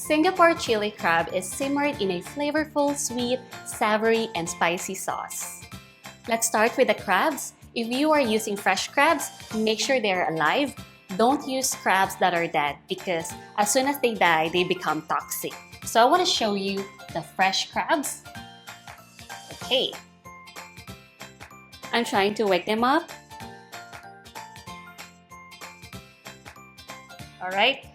Singapore chili crab is simmered in a flavorful, sweet, savory, and spicy sauce. Let's start with the crabs. If you are using fresh crabs, make sure they're alive. Don't use crabs that are dead because as soon as they die, they become toxic. So I want to show you the fresh crabs. Okay. I'm trying to wake them up. Alright.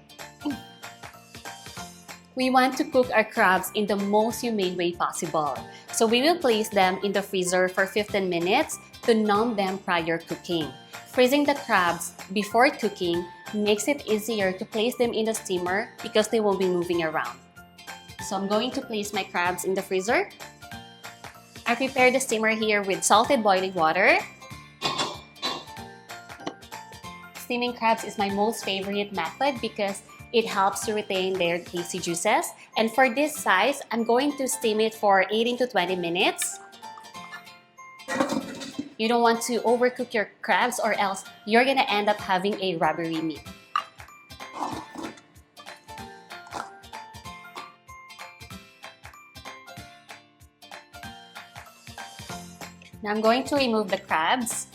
We want to cook our crabs in the most humane way possible. So we will place them in the freezer for 15 minutes to numb them prior cooking. Freezing the crabs before cooking makes it easier to place them in the steamer because they won't be moving around. So I'm going to place my crabs in the freezer. I prepared the steamer here with salted boiling water. Steaming crabs is my most favorite method because it helps to retain their tasty juices. And for this size, I'm going to steam it for 18 to 20 minutes. You don't want to overcook your crabs or else you're gonna end up having a rubbery meat. Now I'm going to remove the crabs.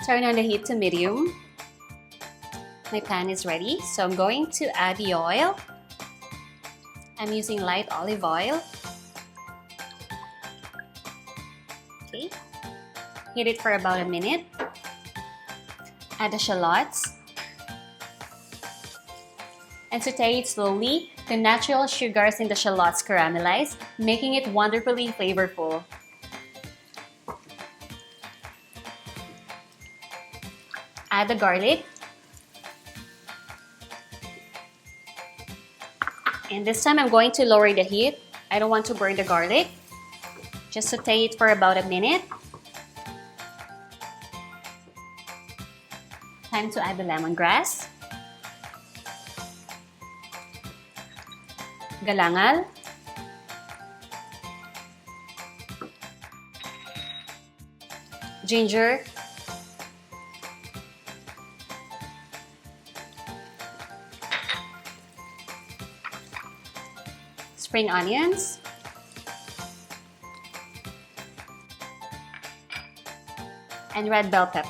Turn on the heat to medium. My pan is ready, so I'm going to add the oil. I'm using light olive oil. Okay. Heat it for about a minute. Add the shallots. And saute it slowly. The natural sugars in the shallots caramelize, making it wonderfully flavorful. Add the garlic. And this time I'm going to lower the heat. I don't want to burn the garlic. Just saute it for about a minute. Time to add the lemongrass. Galangal. Ginger. Spring onions, and red bell pepper.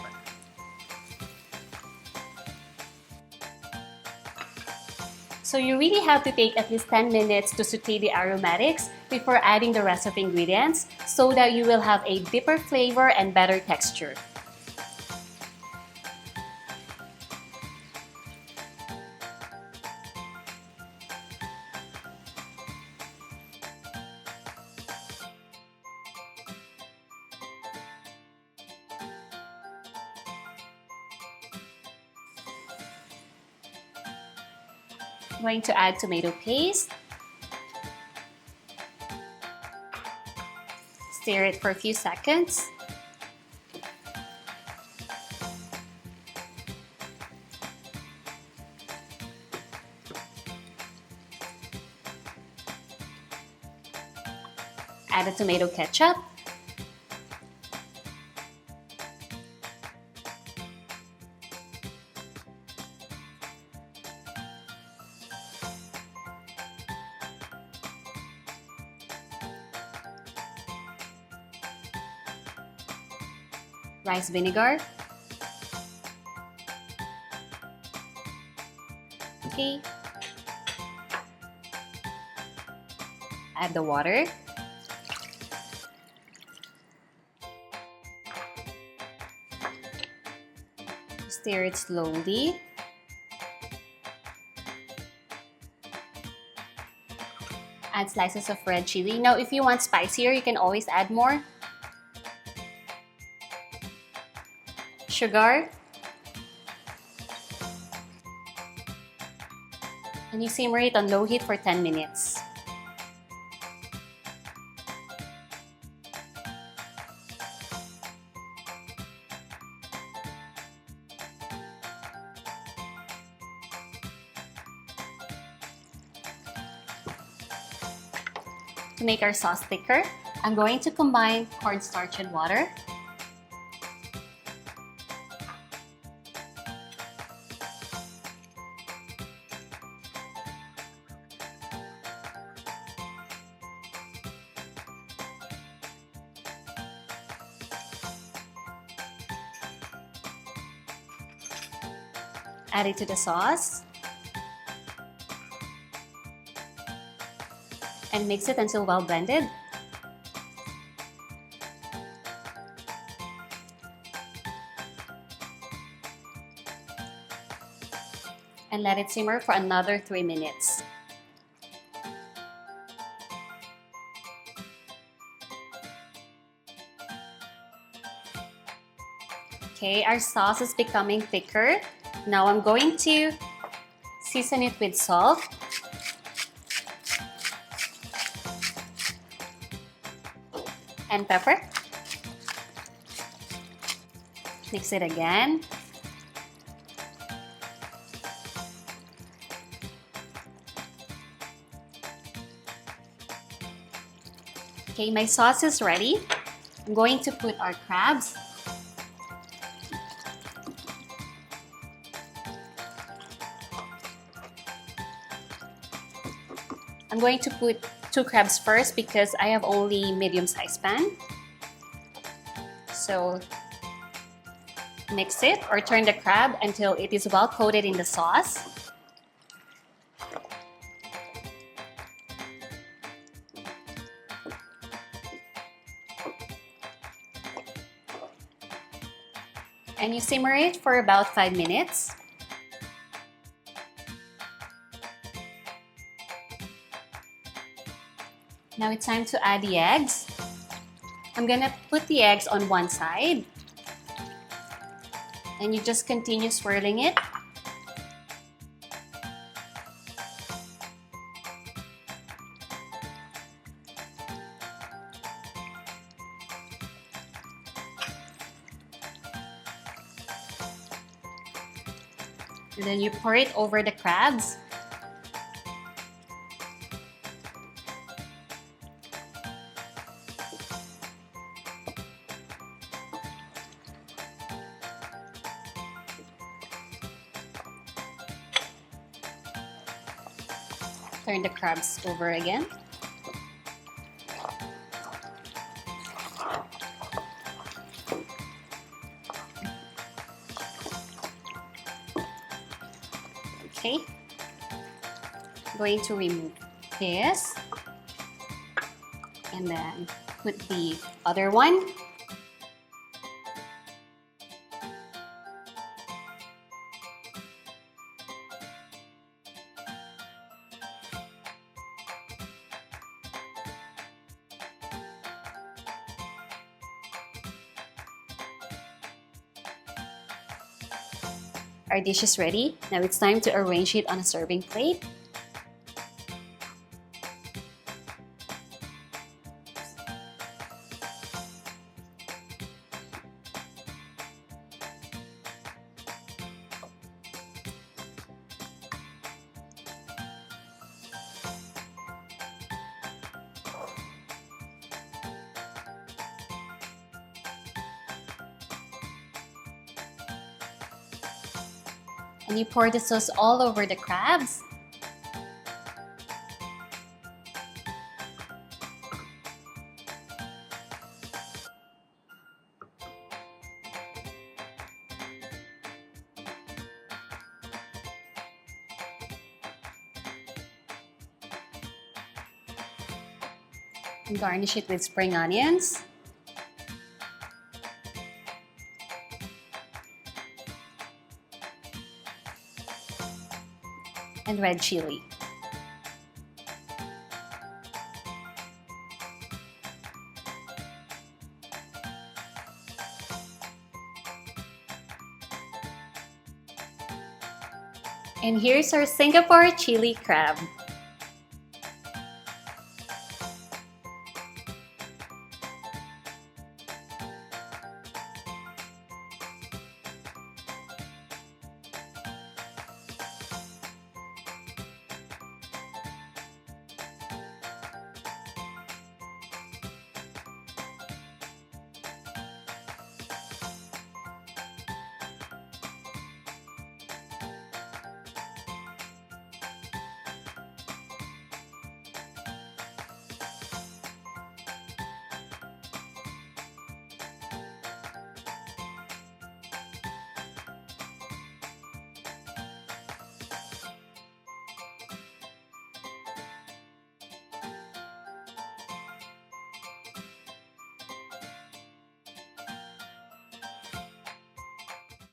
So you really have to take at least 10 minutes to saute the aromatics before adding the rest of the ingredients so that you will have a deeper flavor and better texture. I'm going to add tomato paste. Stir it for a few seconds. Add the tomato ketchup. Rice vinegar. Okay. Add the water. Stir it slowly. Add slices of red chili. Now, if you want spicier, you can always add more. Sugar. And you simmer it on low heat for 10 minutes. To make our sauce thicker, I'm going to combine cornstarch and water. Add it to the sauce. And mix it until well blended. And let it simmer for another 3 minutes. Okay, our sauce is becoming thicker. Now I'm going to season it with salt. And pepper. Mix it again. Okay, my sauce is ready. I'm going to put our crabs. I'm going to put 2 crabs first because I have only medium-sized pan. So mix it or turn the crab until it is well coated in the sauce. And you simmer it for about 5 minutes. Now it's time to add the eggs. I'm gonna put the eggs on one side. And you just continue swirling it. And then you pour it over the crabs. Turn the crabs over again. Okay. I'm going to remove this and then put the other one. Our dish is ready. Now it's time to arrange it on a serving plate. And you pour the sauce all over the crabs. And garnish it with spring onions. And red chili. And here's our Singapore chili crab.